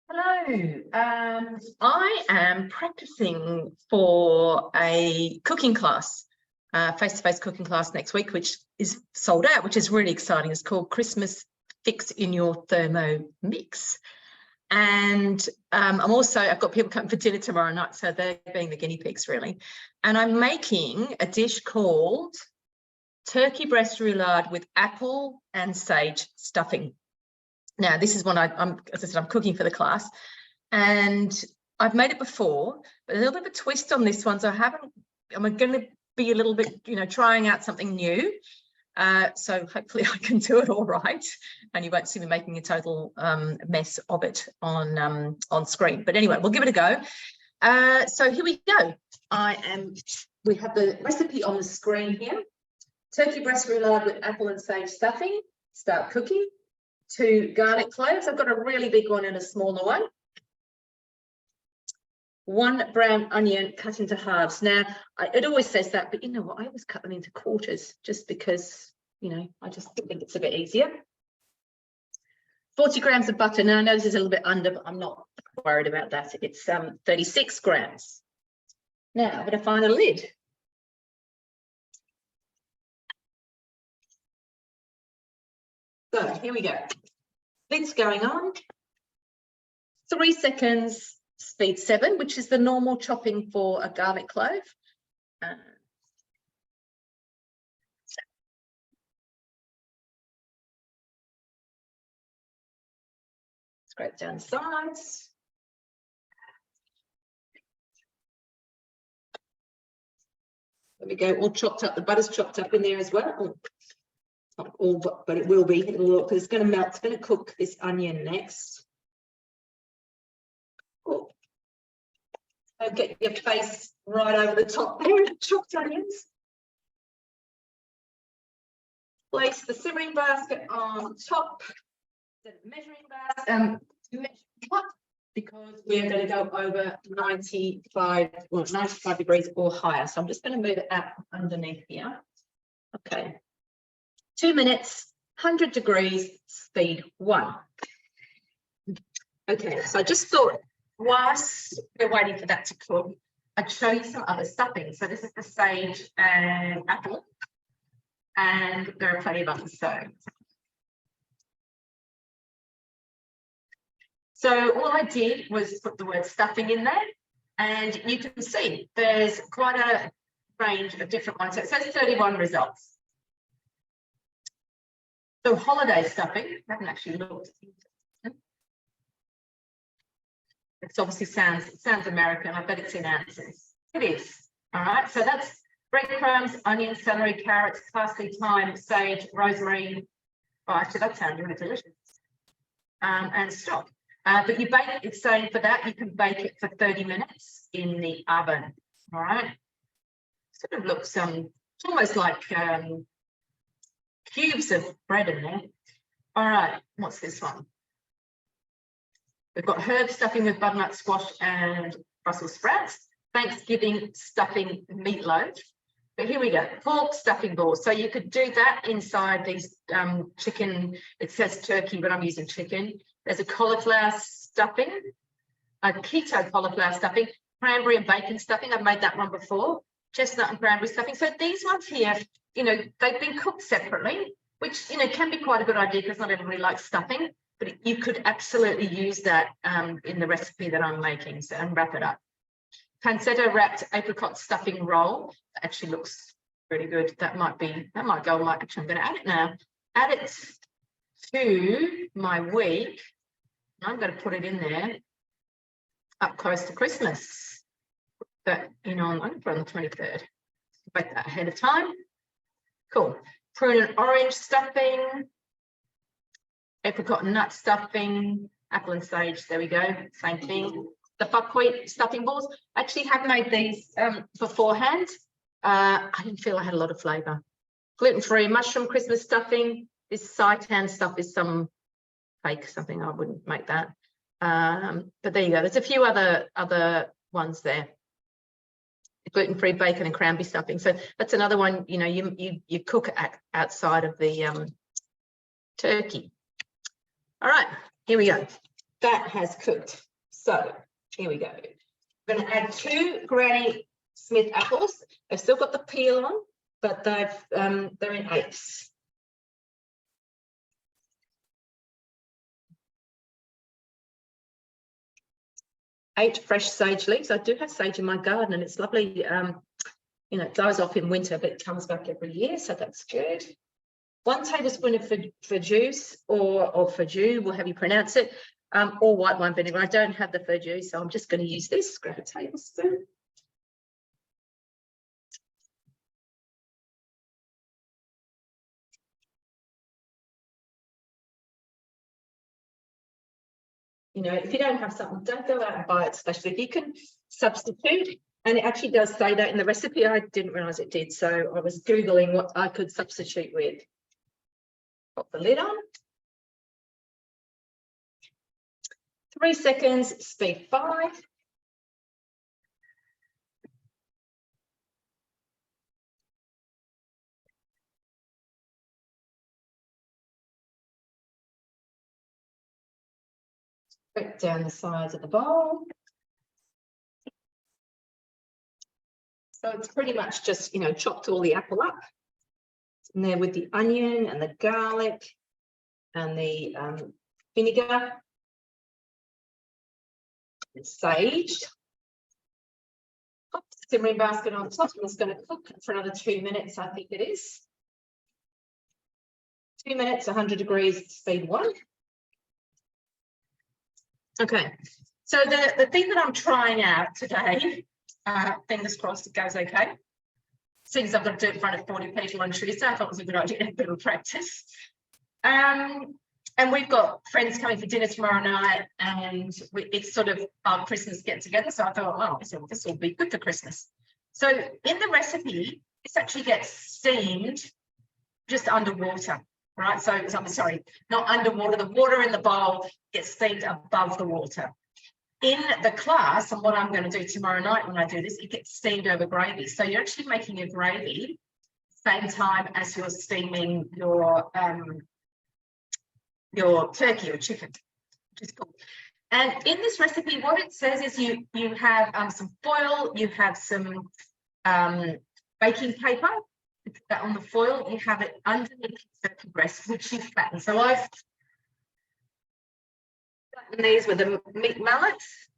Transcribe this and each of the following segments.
Hello, I am practicing for a cooking class, face-to-face cooking class next week, which is sold out, which is really exciting. It's called Christmas Fix in Your Thermomix. And I've got people coming for dinner tomorrow night, so they're being the guinea pigs really. And I'm making a dish called turkey breast roulade with apple and sage stuffing. Now, this is one as I said, I'm cooking for the class, and I've made it before, but a little bit of a twist on this one. So I'm going to be a little bit, trying out something new. So hopefully I can do it all right, and you won't see me making a total mess of it on screen. But anyway, we'll give it a go. So here we go. We have the recipe on the screen here. Turkey breast roulade with apple and sage stuffing. Start cooking. 2 garlic cloves. I've got a really big one and a smaller one. 1 brown onion cut into halves. Now, it always says that, but you know what? I always cut them into quarters just because, I just think it's a bit easier. 40 grams of butter. Now, I know this is a little bit under, but I'm not worried about that. It's 36 grams. Now, I'm going to find a lid. So here we go. Lid's going on. 3 seconds, speed 7, which is the normal chopping for a garlic clove. Scrape down the sides. There we go, all chopped up. The butter's chopped up in there as well. Oh. Not all, but it will be. Because it's going to melt. It's going to cook this onion next. Oh. Don't get your face right over the top there of the chopped onions. Place the simmering basket on top. The measuring basket. Because we're going to go over 95 degrees or higher. So I'm just going to move it out underneath here. Okay. 2 minutes, 100 degrees, speed 1. Okay, so I just thought whilst we're waiting for that to cook, I'd show you some other stuffing. So this is the sage and apple, and there are plenty of others. So all I did was put the word stuffing in there, and you can see there's quite a range of different ones. So it says 31 results. So holiday stuffing, I haven't actually looked. It obviously sounds American. I bet it's in ounces. It is. All right. So that's breadcrumbs, onions, celery, carrots, parsley, thyme, sage, rosemary. Oh, actually, that sounds really delicious. And stock. But you bake it. It's saying for that you can bake it for 30 minutes in the oven. All right. Sort of looks it's almost like cubes of bread in there. All right, what's this one? We've got herb stuffing with butternut squash and Brussels sprouts. Thanksgiving stuffing meatloaf. But here we go, pork stuffing balls. So you could do that inside these chicken. It says turkey, but I'm using chicken. There's a cauliflower stuffing, a keto cauliflower stuffing, cranberry and bacon stuffing. I've made that one before. Chestnut and cranberry stuffing. So these ones here, they've been cooked separately, which, can be quite a good idea because not everybody likes stuffing, but you could absolutely use that in the recipe that I'm making, so, and wrap it up. Pancetta wrapped apricot stuffing roll. That actually looks pretty good. That might go, actually, I'm going to add it now. Add it to my week. I'm going to put it in there up close to Christmas. But, I'm going to put it on the 23rd. Make that ahead of time. Cool. Prune and orange stuffing, apricot and nut stuffing, apple and sage. There we go. Same thing. The buckwheat stuffing balls. I actually have made these beforehand. I didn't feel I had a lot of flavour. Gluten-free mushroom Christmas stuffing. This seitan stuff is some fake something. I wouldn't make that. But there you go. There's a few other ones there. Gluten-free bacon and cranberry stuffing. So that's another one, you cook outside of the turkey. All right, here we go. that has cooked. So here we go. I'm going to add 2 Granny Smith apples. They've still got the peel on, but they're in 8s. Eight fresh sage leaves. I do have sage in my garden, and it's lovely. You know, it goes off in winter, but it comes back every year, so that's good. 1 tablespoon of verjuice or verjus, or however you pronounce it, or white wine vinegar. I don't have the verjuice, so I'm just going to use this. Grab a tablespoon. You know, if you don't have something, don't go out and buy it, especially if you can substitute. And it actually does say that in the recipe. I didn't realise it did, so I was Googling what I could substitute with. Pop the lid on. 3 seconds, speed 5. Straight down the sides of the bowl. So it's pretty much just, you know, chopped all the apple up. In there with the onion and the garlic and the vinegar. And sage. Pop the simmering basket on top. I'm just going to cook for another 2 minutes, I think it is. 2 minutes, 100 degrees, speed 1. Okay, so the thing that I'm trying out today, fingers crossed it goes okay. Since I've got to do it in front of 40 people on Tuesday, I thought it was a good idea to have a bit of practice. And we've got friends coming for dinner tomorrow night, and it's sort of our Christmas get together. So I thought, well, this will be good for Christmas. So in the recipe, this actually gets steamed just underwater, right? So I'm sorry, not underwater. The water in the bowl gets steamed above the water. In the class, and what I'm going to do tomorrow night when I do this, it gets steamed over gravy. So you're actually making a gravy same time as you're steaming your turkey or chicken, which is cool. And in this recipe, what it says is you have some foil, you have some baking paper. You put that on the foil. You have it underneath the breast, which you flatten. So I've flattened these with the meat mallets,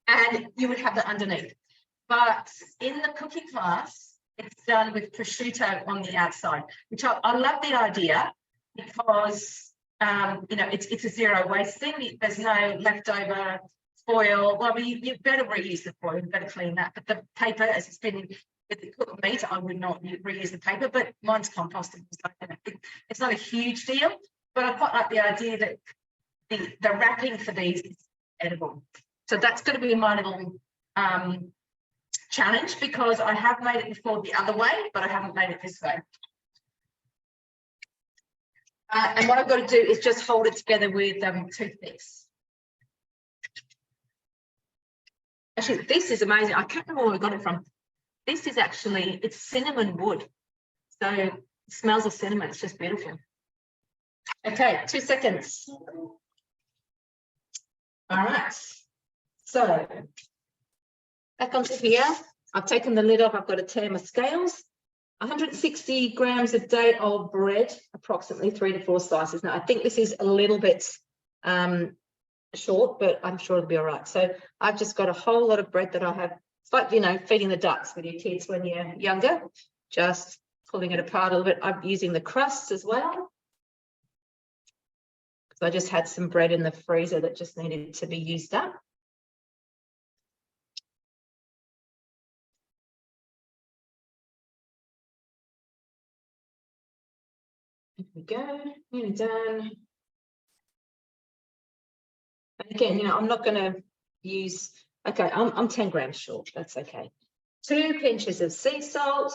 and you would have that underneath. But in the cooking class, it's done with prosciutto on the outside, which I love the idea because, you know, it's a zero waste thing. There's no leftover foil. Well, you better reuse the foil, you better clean that. But the paper, as it's been with the cooked meat, I would not reuse the paper, but mine's compostable. So it's not a huge deal, but I quite like the idea that the wrapping for these is edible. So that's going to be my little challenge, because I have made it before the other way, but I haven't made it this way. And what I've got to do is just hold it together with toothpicks. Actually, this is amazing. I can't remember where I got it from. This is actually, it's cinnamon wood. So it smells of cinnamon. It's just beautiful. Okay, 2 seconds. All right. So back onto here. I've taken the lid off. I've got to tear my scales. 160 grams a day of bread, approximately 3 to 4 slices. Now, I think this is a little bit short, but I'm sure it'll be all right. So I've just got a whole lot of bread that I have. It's like, you know, feeding the ducks with your kids when you're younger, just pulling it apart a little bit. I'm using the crusts as well, because I just had some bread in the freezer that just needed to be used up. Here we go, nearly done. And again, you know, I'm not going to use, okay, I'm 10 grams short, that's okay. 2 pinches of sea salt.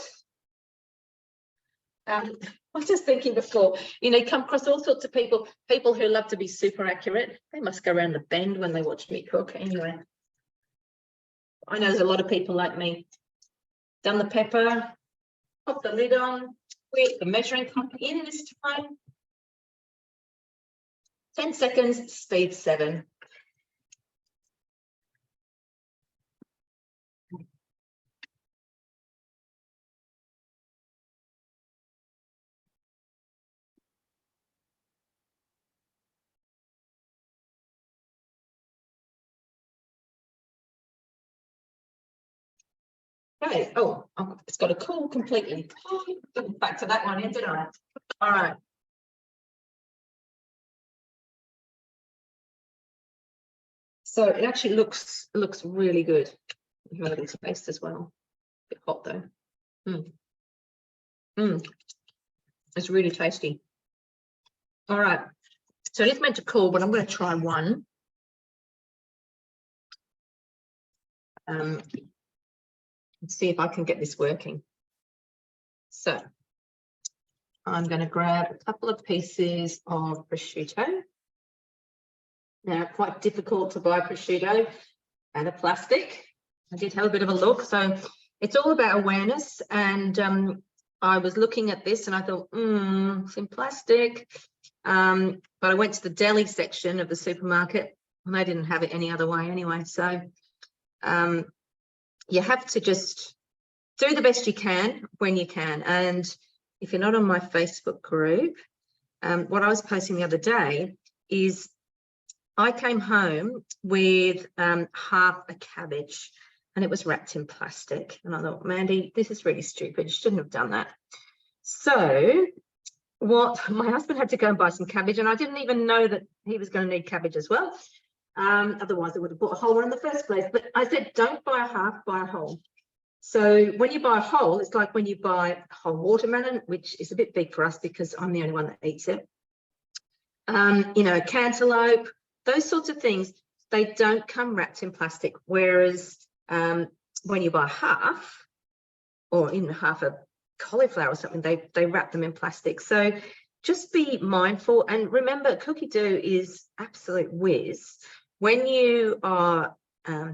I was just thinking before, you know, come across all sorts of people who love to be super accurate. They must go around the bend when they watch me cook. Anyway, I know there's a lot of people like me. Done the pepper, pop the lid on, with the measuring cup in this time. 10 seconds, speed 7. Okay. Oh, it's got to cool completely. Back to that one, didn't I? All right. So it actually looks really good. Have a little taste as well. A bit hot though. It's really tasty. All right. So it is meant to cool, but I'm going to try one. And see if I can get this working. So I'm going to grab a couple of pieces of prosciutto. Now, quite difficult to buy prosciutto and a plastic. I did have a bit of a look. So it's all about awareness. And I was looking at this and I thought, it's in plastic. But I went to the deli section of the supermarket and they didn't have it any other way anyway. So you have to just do the best you can when you can. And if you're not on my Facebook group, what I was posting the other day is I came home with half a cabbage and it was wrapped in plastic. And I thought, Mandy, this is really stupid. You shouldn't have done that. So my husband had to go and buy some cabbage and I didn't even know that he was going to need cabbage as well. Otherwise, I would have bought a whole one in the first place. But I said, don't buy a half, buy a whole. So when you buy a whole, it's like when you buy a whole watermelon, which is a bit big for us because I'm the only one that eats it. You know, cantaloupe, those sorts of things, they don't come wrapped in plastic. Whereas when you buy half, or even half a cauliflower or something, they wrap them in plastic. So just be mindful. And remember, Cookidoo is absolute whiz. When you are,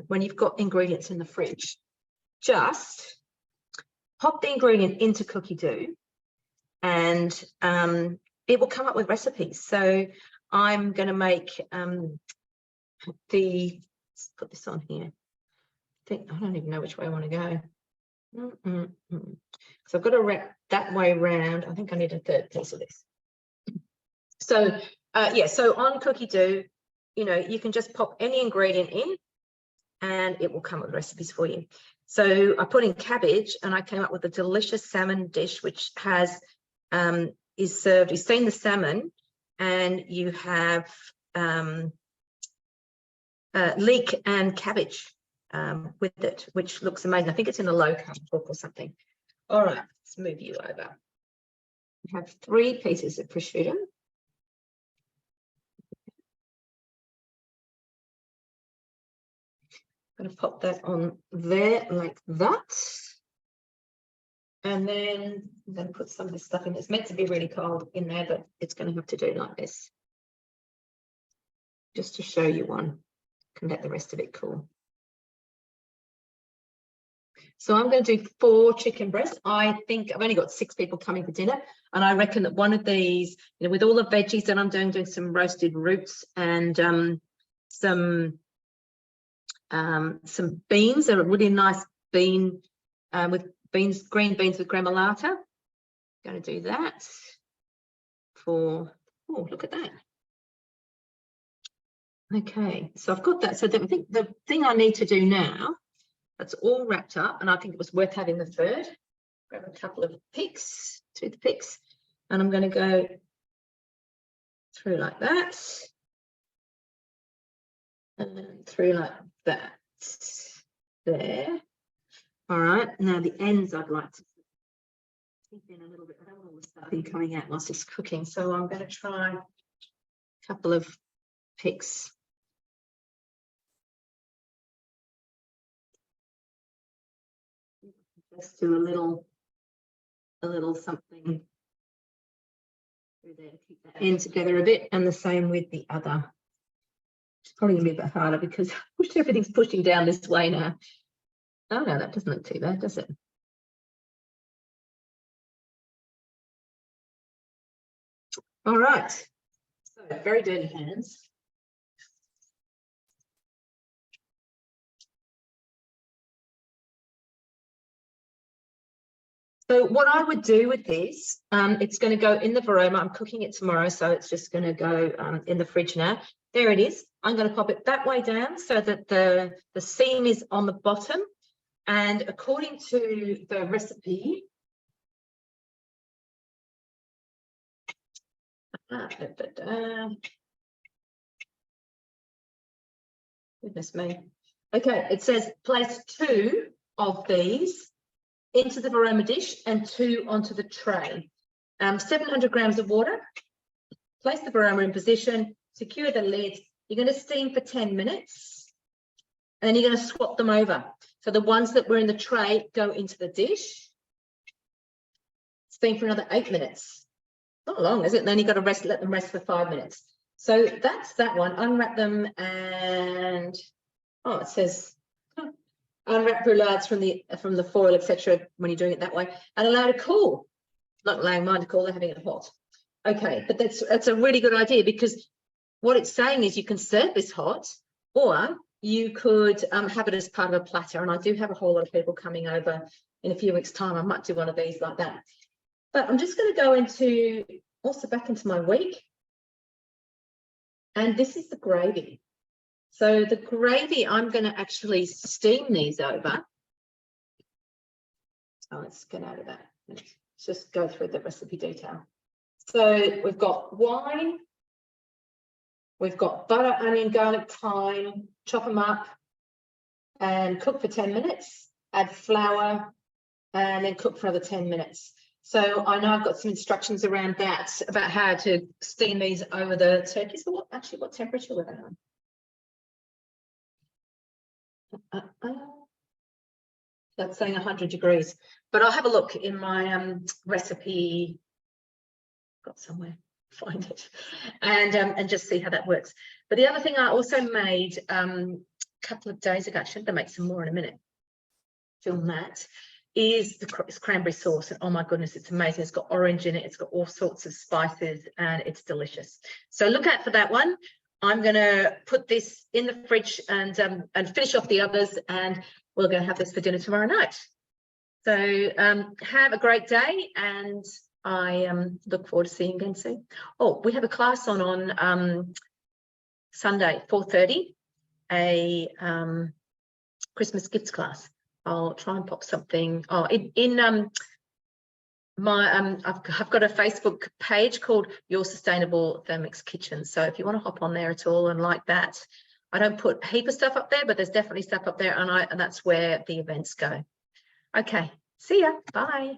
when you've got ingredients in the fridge, just pop the ingredient into Cookidoo and it will come up with recipes. So I'm going to make let's put this on here. I don't even know which way I want to go. So I've got to wrap that way round. I think I need a third piece of this. So yeah, so on Cookidoo, you know, you can just pop any ingredient in and it will come up with recipes for you. So I put in cabbage and I came up with a delicious salmon dish, which has is served, you've seen the salmon and you have leek and cabbage with it, which looks amazing. I think it's in a low carb book or something. All right, let's move you over. We have 3 pieces of prosciutto. I'm going to pop that on there like that. And then I'm going to put some of this stuff in. It's meant to be really cold in there, but it's going to have to do like this. Just to show you one. Can let the rest of it cool. So I'm going to do 4 chicken breasts. I think I've only got 6 people coming for dinner. And I reckon that one of these, you know, with all the veggies that I'm doing some roasted roots and some beans. They're a really nice bean with beans, green beans with gremolata. Going to do that for, oh, look at that. Okay, so I've got that. So I think the thing I need to do now, that's all wrapped up, and I think it was worth having the third. Grab a couple of picks, toothpicks, and I'm going to go through like that, and then through like that. There. All right, now the ends I'd like to keep in a little bit. I don't want all the stuffing coming out whilst it's cooking, so I'm going to try a couple of picks. Just do a little something through there to keep that end together a bit, and the same with the other. It's probably a bit harder because everything's pushing down this way now. Oh no, that doesn't look too bad, does it? All right. So very dirty hands. So what I would do with this, it's going to go in the varoma. I'm cooking it tomorrow, so it's just going to go in the fridge now. There it is. I'm going to pop it that way down so that the seam is on the bottom. And according to the recipe, goodness me. Okay, it says place 2 of these into the varoma dish and 2 onto the tray. 700 grams of water. Place the varoma in position, secure the lid. You're going to steam for 10 minutes. And then you're going to swap them over. So the ones that were in the tray go into the dish. Steam for another 8 minutes. Not long, is it? And then you've got to let them rest for 5 minutes. So that's that one. Unwrap them and, oh, it says, unwrap roulades from the foil, etc. when you're doing it that way, and allow it to cool. Not allowing mine to cool, they're having it hot. Okay, but that's a really good idea, because what it's saying is you can serve this hot, or you could have it as part of a platter. And I do have a whole lot of people coming over in a few weeks' time. I might do one of these like that. But I'm just going to go also back into my week. And this is the gravy. So the gravy, I'm going to actually steam these over. Oh, let's get out of that. Let's just go through the recipe detail. So we've got wine, we've got butter, onion, garlic, thyme, chop them up and cook for 10 minutes, add flour, and then cook for another 10 minutes. So I know I've got some instructions around that, about how to steam these over the turkey. So what temperature were they on? That's saying 100 degrees, but I'll have a look in my recipe. Got somewhere, find it, and just see how that works. But the other thing I also made a couple of days ago, actually I'm going to make some more in a minute, film that, is the cranberry sauce. And oh my goodness, it's amazing. It's got orange in it, it's got all sorts of spices, and it's delicious. So look out for that one. I'm going to put this in the fridge and finish off the others, and we're going to have this for dinner tomorrow night. So have a great day, and I look forward to seeing you again soon. Oh, we have a class on Sunday, 4:30, a Christmas gifts class. I'll try and pop something. Oh, I've got a Facebook page called Your Sustainable Thermix Kitchen. So if you want to hop on there at all and like that, I don't put a heap of stuff up there, but there's definitely stuff up there, and that's where the events go. Okay, see ya. Bye.